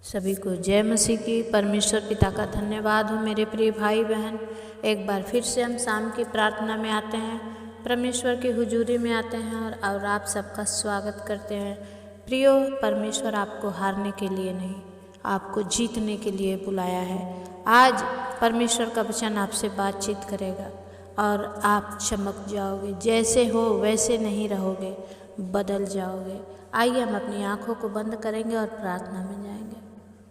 सभी को जय मसीह की। परमेश्वर पिता का धन्यवाद हो। मेरे प्रिय भाई बहन, एक बार फिर से हम शाम की प्रार्थना में आते हैं, परमेश्वर की हुजूरी में आते हैं और आप सबका स्वागत करते हैं। प्रियो, परमेश्वर आपको हारने के लिए नहीं, आपको जीतने के लिए बुलाया है। आज परमेश्वर का वचन आपसे बातचीत करेगा और आप चमक जाओगे। जैसे हो वैसे नहीं रहोगे, बदल जाओगे। आइए हम अपनी आँखों को बंद करेंगे और प्रार्थना में जाएंगे।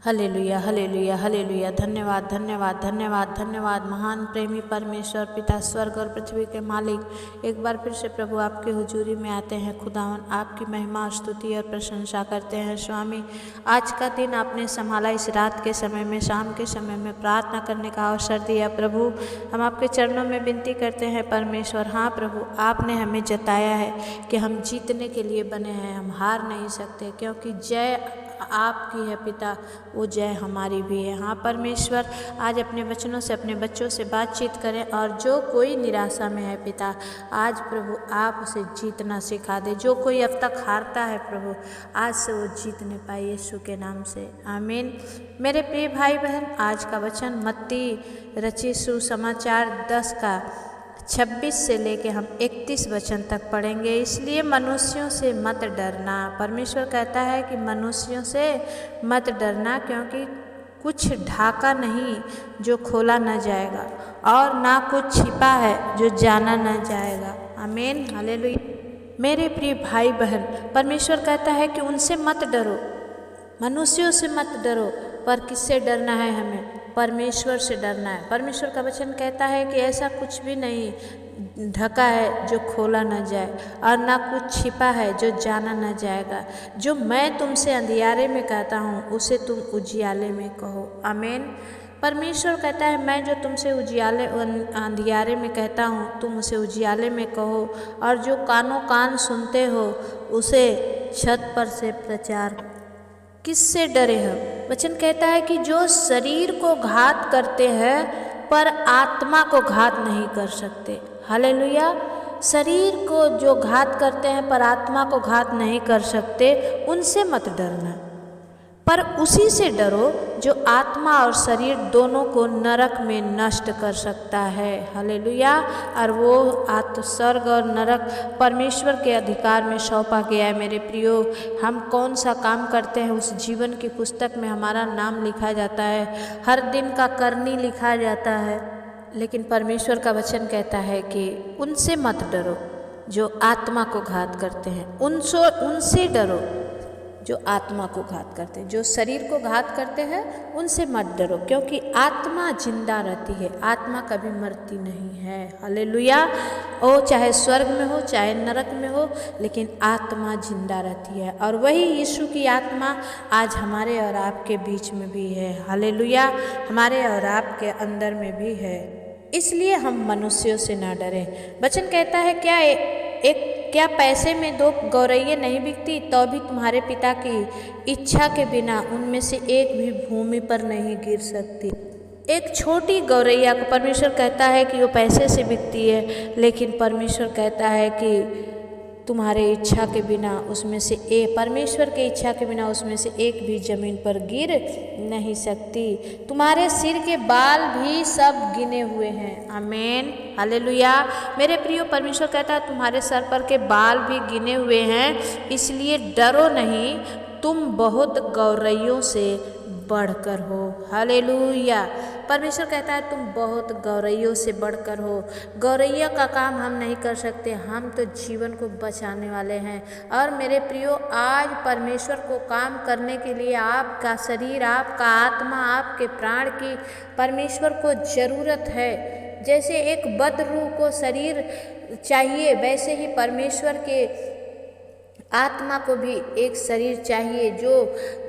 Hallelujah, hallelujah, hallelujah. धन्यवाद, धन्यवाद, धन्यवाद, धन्यवाद। महान प्रेमी परमेश्वर पिता, स्वर्ग और पृथ्वी के मालिक, एक बार फिर से प्रभु आपके हुजूरी में आते हैं। खुदावन, आपकी महिमा, स्तुति और प्रशंसा करते हैं। स्वामी, आज का दिन आपने संभाला, इस रात के समय में, शाम के समय में प्रार्थना करने का अवसर दिया। प्रभु, हम आपके चरणों में विनती करते हैं परमेश्वर। हाँ प्रभु, आपने हमें जताया है कि हम जीतने के लिए बने हैं, हम हार नहीं सकते, क्योंकि जय आपकी है पिता, वो जय हमारी भी है। हाँ परमेश्वर, आज अपने वचनों से अपने बच्चों से बातचीत करें, और जो कोई निराशा में है पिता, आज प्रभु आप उसे जीतना सिखा दे। जो कोई अब तक हारता है प्रभु, आज से वो जीतने पाए, यीशु के नाम से, आमीन। मेरे प्रिय भाई बहन, आज का वचन मत्ती रचित सुसमाचार 10 का 26 से लेके हम 31 वचन तक पढ़ेंगे। इसलिए मनुष्यों से मत डरना। परमेश्वर कहता है कि मनुष्यों से मत डरना, क्योंकि कुछ ढाका नहीं जो खोला न जाएगा, और ना कुछ छिपा है जो जाना न जाएगा। आमीन, हालेलुया। मेरे प्रिय भाई बहन, परमेश्वर कहता है कि उनसे मत डरो, मनुष्यों से मत डरो। पर किससे डरना है हमें? परमेश्वर से डरना है। परमेश्वर का वचन कहता है कि ऐसा कुछ भी नहीं ढका है जो खोला न जाए, और ना कुछ छिपा है जो जाना न जाएगा। जो मैं तुमसे अंधियारे में कहता हूँ, उसे तुम उजियाले में कहो। आमीन। परमेश्वर कहता है, मैं जो तुमसे अंधियारे में कहता हूँ, तुम उसे उजियाले में कहो, और जो कानों कान सुनते हो, उसे छत पर से प्रचार। किससे डरे हम? वचन कहता है कि जो शरीर को घात करते हैं पर आत्मा को घात नहीं कर सकते। हालेलुया। शरीर को जो घात करते हैं पर आत्मा को घात नहीं कर सकते, उनसे मत डरना, पर उसी से डरो जो आत्मा और शरीर दोनों को नरक में नष्ट कर सकता है। हालेलुया। और वो स्वर्ग और नरक परमेश्वर के अधिकार में सौंपा गया है। मेरे प्रियो, हम कौन सा काम करते हैं, उस जीवन की पुस्तक में हमारा नाम लिखा जाता है, हर दिन का करनी लिखा जाता है। लेकिन परमेश्वर का वचन कहता है कि उनसे मत डरो जो आत्मा को घात करते हैं, उनसे डरो जो आत्मा को घात करते हैं। जो शरीर को घात करते हैं उनसे मत डरो, क्योंकि आत्मा जिंदा रहती है, आत्मा कभी मरती नहीं है। हालेलुया। ओ चाहे स्वर्ग में हो चाहे नरक में हो, लेकिन आत्मा जिंदा रहती है, और वही यीशु की आत्मा आज हमारे और आपके बीच में भी है। हालेलुया। हमारे और आपके अंदर में भी है। इसलिए हम मनुष्यों से ना डरें। वचन कहता है, क्या पैसे में 2 गौरैया नहीं बिकती, तो भी तुम्हारे पिता की इच्छा के बिना उनमें से एक भी भूमि पर नहीं गिर सकती। एक छोटी गौरैया को परमेश्वर कहता है कि वो पैसे से बिकती है, लेकिन परमेश्वर कहता है कि तुम्हारे इच्छा के बिना उसमें से परमेश्वर के इच्छा के बिना उसमें से एक भी जमीन पर गिर नहीं सकती। तुम्हारे सिर के बाल भी सब गिने हुए हैं। आमीन, हालेलुया। मेरे प्रियो, परमेश्वर कहता है तुम्हारे सर पर के बाल भी गिने हुए हैं, इसलिए डरो नहीं, तुम बहुत गौरैयों से बढ़कर हो। हालेलुया। परमेश्वर कहता है तुम बहुत गौरैयों से बढ़कर हो। गौरैया का काम हम नहीं कर सकते, हम तो जीवन को बचाने वाले हैं। और मेरे प्रियो, आज परमेश्वर को काम करने के लिए आपका शरीर, आपका आत्मा, आपके प्राण की परमेश्वर को ज़रूरत है। जैसे एक बद्ध रूह को शरीर चाहिए, वैसे ही परमेश्वर के आत्मा को भी एक शरीर चाहिए,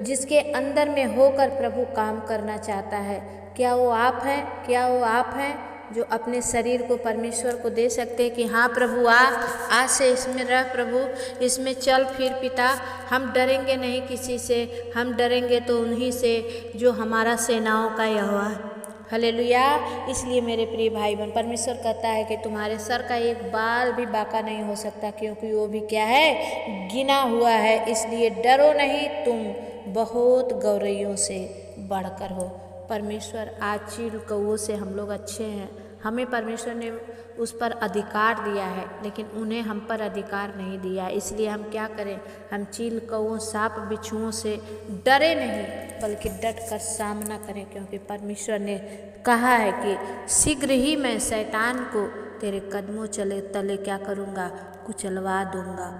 जिसके अंदर में होकर प्रभु काम करना चाहता है। क्या वो आप हैं? क्या वो आप हैं जो अपने शरीर को परमेश्वर को दे सकते हैं कि हाँ प्रभु, आज से इसमें रह, प्रभु इसमें चल फिर पिता, हम डरेंगे नहीं किसी से, हम डरेंगे तो उन्हीं से जो हमारा सेनाओं का यहोवा है। हालेलुया। इसलिए मेरे प्रिय भाई बहन, परमेश्वर कहता है कि तुम्हारे सर का एक बाल भी बाका नहीं हो सकता, क्योंकि वो भी क्या है? गिना हुआ है। इसलिए डरो नहीं, तुम बहुत गौरैयों से बढ़कर हो। परमेश्वर आज चील कौओं से हम लोग अच्छे हैं, हमें परमेश्वर ने उस पर अधिकार दिया है, लेकिन उन्हें हम पर अधिकार नहीं दिया। इसलिए हम क्या करें, हम चील कौओं सांप बिच्छुओं से डरे नहीं, बल्कि डट कर सामना करें, क्योंकि परमेश्वर ने कहा है कि शीघ्र ही मैं शैतान को तेरे कदमों चले तले क्या करूँगा, कुचलवा दूँगा।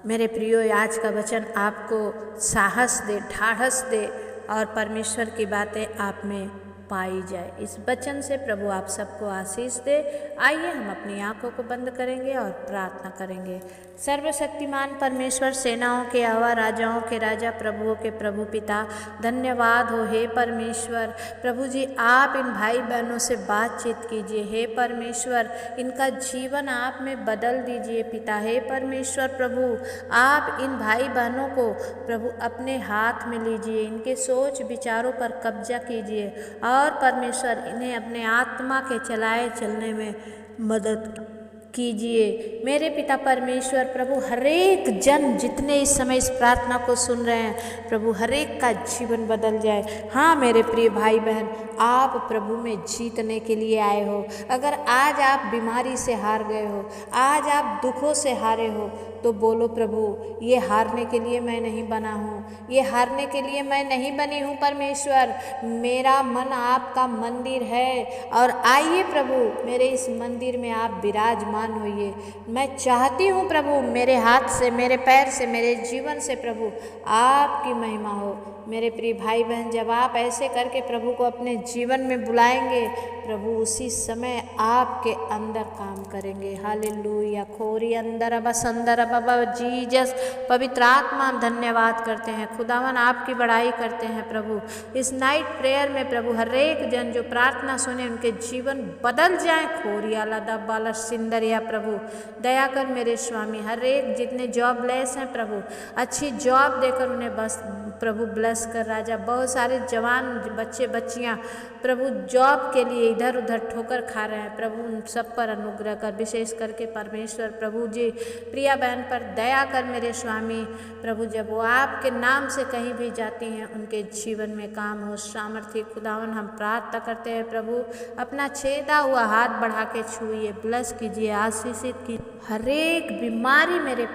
मेरे प्रियो, आज का वचन आपको साहस दे, ढाढ़स दे और परमेश्वर की बातें आप में पाई जाए। इस वचन से प्रभु आप सबको आशीष दे। आइए हम अपनी आंखों को बंद करेंगे और प्रार्थना करेंगे। सर्वशक्तिमान परमेश्वर, सेनाओं के यहोवा, राजाओं के राजा, प्रभुओं के प्रभु पिता, धन्यवाद हो हे परमेश्वर। प्रभु जी, आप इन भाई बहनों से बातचीत कीजिए हे परमेश्वर, इनका जीवन आप में बदल दीजिए पिता। हे परमेश्वर प्रभु, आप इन भाई बहनों को प्रभु अपने हाथ में लीजिए, इनके सोच विचारों पर कब्जा कीजिए और परमेश्वर इन्हें अपने आत्मा के चलाए चलने में मदद कीजिए। मेरे पिता परमेश्वर प्रभु, हरेक जन जितने इस समय इस प्रार्थना को सुन रहे हैं प्रभु, हरेक का जीवन बदल जाए। हाँ मेरे प्रिय भाई बहन, आप प्रभु में जीतने के लिए आए हो। अगर आज आप बीमारी से हार गए हो, आज आप दुखों से हारे हो, तो बोलो प्रभु, ये हारने के लिए मैं नहीं बना हूँ, ये हारने के लिए मैं नहीं बनी हूँ परमेश्वर। मेरा मन आपका मंदिर है और आइए प्रभु, मेरे इस मंदिर में आप विराजमान होइए। मैं चाहती हूँ प्रभु, मेरे हाथ से, मेरे पैर से, मेरे जीवन से प्रभु आपकी महिमा हो। मेरे प्रिय भाई बहन, जब आप ऐसे करके प्रभु को अपने जीवन में बुलाएंगे, प्रभु उसी समय आपके अंदर काम करेंगे। हालेलुया। खोरी अंदर अब संदर बाबा जीजस, पवित्र आत्मा, हम धन्यवाद करते हैं खुदावन, आपकी बड़ाई करते हैं प्रभु। इस नाइट प्रेयर में प्रभु हर एक जन जो प्रार्थना सुने उनके जीवन बदल जाए। खोरिया लदा बाला सिंदरिया प्रभु दया कर मेरे स्वामी। हर एक जितने जॉबलेस हैं प्रभु, अच्छी जॉब देकर उन्हें बस प्रभु ब्लेस कर राजा। बहुत सारे जवान बच्चे बच्चियां प्रभु जॉब के लिए इधर उधर ठोकर खा रहे हैं प्रभु, उन सब पर अनुग्रह कर। विशेष करके परमेश्वर प्रभु जी प्रिया बहन पर दया कर मेरे स्वामी प्रभु। जब वो आपके नाम से कहीं भी जाती हैं, उनके जीवन में काम हो सामर्थ्य खुदावन। हम प्रार्थना करते हैं प्रभु, अपना छेदा हुआ हाथ बढ़ा के छुइए, ब्लेस कीजिए, आशीषित कीजिए। हर एक बीमारी मेरे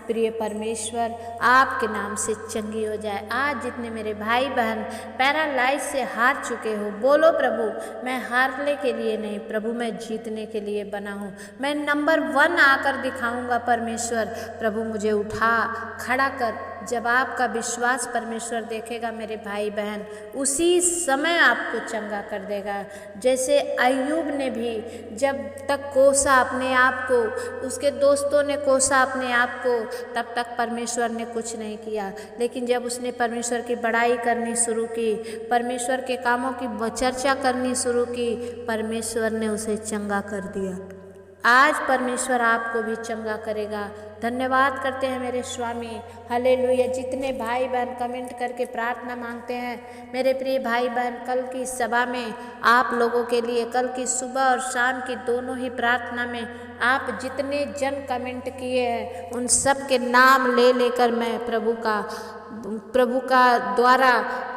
प्रिय परमेश्वर आपके नाम से चंगी हो जाए। आज जितने मेरे भाई बहन पैरालाइज से हार चुके हो, बोलो प्रभु, मैं हारने के लिए नहीं प्रभु, मैं जीतने के लिए बना हूँ। मैं नंबर 1 आकर दिखाऊंगा परमेश्वर। प्रभु मुझे उठा खड़ा कर। जब आपका विश्वास परमेश्वर देखेगा मेरे भाई बहन, उसी समय आपको चंगा कर देगा। जैसे अय्यूब ने भी जब तक कोसा अपने आप को, उसके दोस्तों ने कोसा अपने आप को, तब तक परमेश्वर ने कुछ नहीं किया। लेकिन जब उसने परमेश्वर की बड़ाई करनी शुरू की, परमेश्वर के कामों की चर्चा करनी शुरू की, परमेश्वर ने उसे चंगा कर दिया। आज परमेश्वर आपको भी चंगा करेगा। धन्यवाद करते हैं मेरे स्वामी। हालेलुया। जितने भाई बहन कमेंट करके प्रार्थना मांगते हैं, मेरे प्रिय भाई बहन, कल की सभा में आप लोगों के लिए, कल की सुबह और शाम की दोनों ही प्रार्थना में आप जितने जन कमेंट किए हैं, उन सब के नाम ले लेकर मैं प्रभु का द्वारा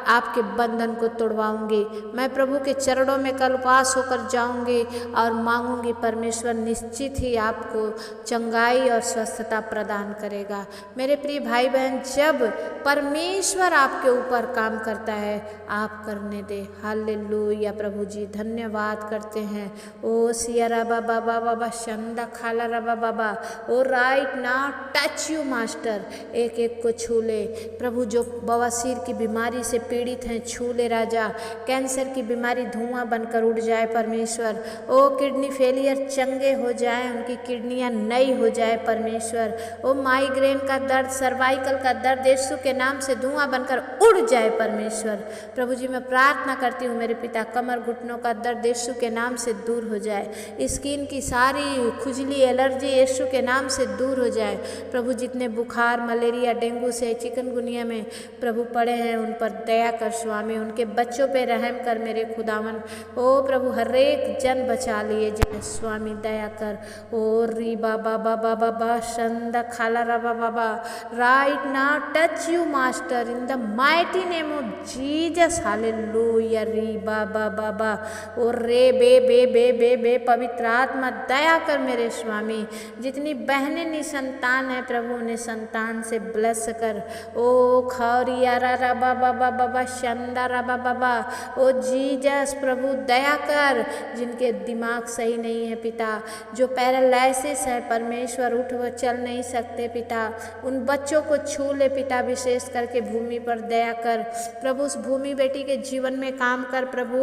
आपके बंधन को तोड़वाऊंगी। मैं प्रभु के चरणों में कल उपवास होकर जाऊंगी और मांगूंगी। परमेश्वर निश्चित ही आपको चंगाई और स्वस्थता प्रदान करेगा। मेरे प्रिय भाई बहन, जब परमेश्वर आपके ऊपर काम करता है, आप करने दे। हालेलुया। प्रभु जी धन्यवाद करते हैं। ओ सिया बाबा बाबा शंदा खाला रबा बाबा, oh right now touch you master, एक एक को छू ले प्रभु। जो बवासीर की बीमारी से पीड़ित हैं, छू ले राजा। कैंसर की बीमारी धुआं बनकर उड़ जाए परमेश्वर। ओ किडनी फेलियर चंगे हो जाए, उनकी किडनियां नई हो जाए परमेश्वर। ओ माइग्रेन का दर्द, सर्वाइकल का दर्द यीशु के नाम से धुआं बनकर उड़ जाए परमेश्वर। प्रभु जी मैं प्रार्थना करती हूँ मेरे पिता, कमर घुटनों का दर्द यीशु के नाम से दूर हो जाए। स्किन की सारी खुजली, एलर्जी यीशु के नाम से दूर हो जाए। प्रभु जितने बुखार, मलेरिया, डेंगू से, चिकनगुनिया में प्रभु पड़े हैं उन पर दया कर स्वामी, उनके बच्चों पे रहम कर मेरे खुदावन। ओ प्रभु हर एक जन बचा लिए जाए स्वामी, दया कर। ओ री बाबा बाबा बाबा शंदा खाला रबा बाबा, right now touch you master in the mighty name of Jesus, hallelujah. री बाबा बाबा ओ रे बे पवित्र आत्मा दया कर मेरे स्वामी। जितनी बहनें निसंतान है प्रभु उन्हें संतान से ब्लेस कर। ओ खौरिया रा बाबा बाबा शंदा रबा बाबा, ओ जीसस प्रभु दया कर। जिनके दिमाग सही नहीं है पिता, जो पैरालिसिस है परमेश्वर, उठ व चल नहीं सकते पिता, उन बच्चों को छू ले पिता, विशेष करके भूमि पर दया कर प्रभु। उस भूमि बेटी के जीवन में काम कर प्रभु,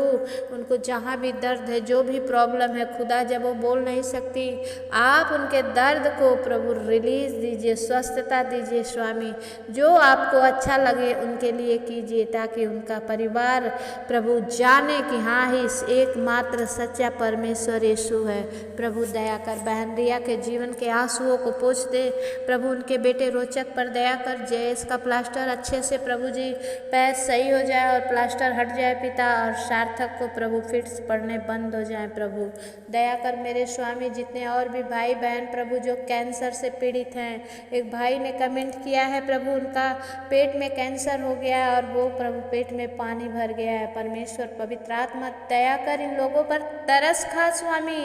उनको जहाँ भी दर्द है, जो भी प्रॉब्लम है खुदा, जब वो बोल नहीं सकती, आप उनके दर्द को प्रभु रिलीज दीजिए, स्वस्थता दीजिए स्वामी। जो आपको अच्छा लगे उनके लिए कीजिए, ताकि उनका परिवार प्रभु जाने कि हाँ ही एकमात्र सच्चा परमेश्वर यीशु है। प्रभु दया कर। बहन रिया के जीवन के आंसुओं को पोंछ दे प्रभु, उनके बेटे रोचक पर दया कर। जयेश का प्लास्टर अच्छे से प्रभु जी पैर सही हो जाए और प्लास्टर हट जाए पिता, और सार्थक को प्रभु फिट्स पड़ने बंद हो जाए प्रभु, दया कर मेरे स्वामी। जितने और भी भाई बहन प्रभु जो कैंसर से पीड़ित हैं, एक भाई ने कमेंट किया है प्रभु उनका पेट में कैंसर हो गया है और वो प्रभु पेट में पानी भर गया है। परमेश्वर पवित्र आत्मा दया कर, इन लोगों पर तरस खा स्वामी,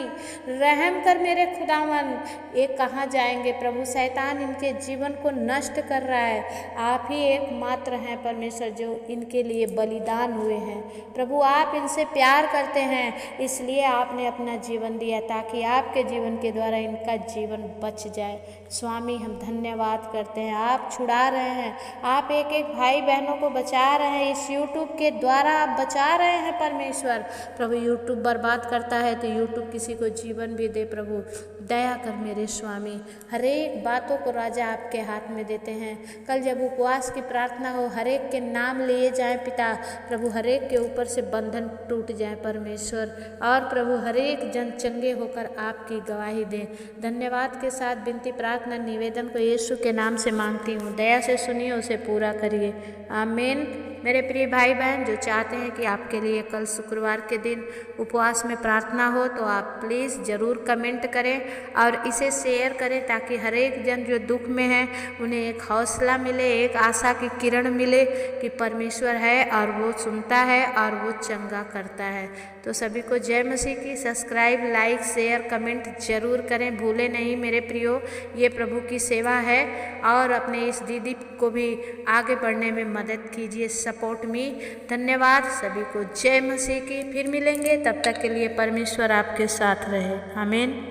रहम कर मेरे खुदावन। ये कहाँ जाएंगे प्रभु, शैतान इनके जीवन को नष्ट कर रहा है। आप ही एकमात्र हैं परमेश्वर जो इनके लिए बलिदान हुए हैं प्रभु। आप इनसे प्यार करते हैं, इसलिए आपने अपना जीवन दिया ताकि आपके जीवन के द्वारा इनका जीवन बच जाए स्वामी। हम धन्यवाद करते हैं, आप छुड़ा रहे हैं, आप एक एक भाई बहनों को बचा रहे हैं, इस यूट्यूब के द्वारा आप बचा रहे हैं परमेश्वर। प्रभु यूट्यूब बर्बाद करता है तो यूट्यूब किसी को जीवन भी दे प्रभु, दया कर मेरे स्वामी। हर एक बातों को राजा आपके हाथ में देते हैं। कल जब उपवास की प्रार्थना हो, हर एक के नाम लिए जाए पिता प्रभु, हर एक के ऊपर से बंधन टूट जाए परमेश्वर, और प्रभु हर एक जन चंगे होकर आपकी गवाही दें। धन्यवाद के साथ विनती प्रार्थना निवेदन को यीशु के नाम से मांगती हूँ, दया से सुनिए, उसे पूरा करिए, आमीन। मेरे प्रिय भाई बहन जो चाहते हैं कि आपके लिए कल शुक्रवार के दिन उपवास में प्रार्थना हो, तो आप प्लीज़ ज़रूर कमेंट करें और इसे शेयर करें, ताकि हर एक जन जो दुख में है उन्हें एक हौसला मिले, एक आशा की किरण मिले कि परमेश्वर है और वो सुनता है और वो चंगा करता है। तो सभी को जय मसीह की। सब्सक्राइब, लाइक, शेयर, कमेंट जरूर करें, भूले नहीं मेरे प्रियो, ये प्रभु की सेवा है। और अपने इस दीदी को भी आगे बढ़ने में मदद कीजिए, सपोर्ट मी। धन्यवाद सभी को, जय मसीह की। फिर मिलेंगे, तब तक के लिए परमेश्वर आपके साथ रहे, आमीन।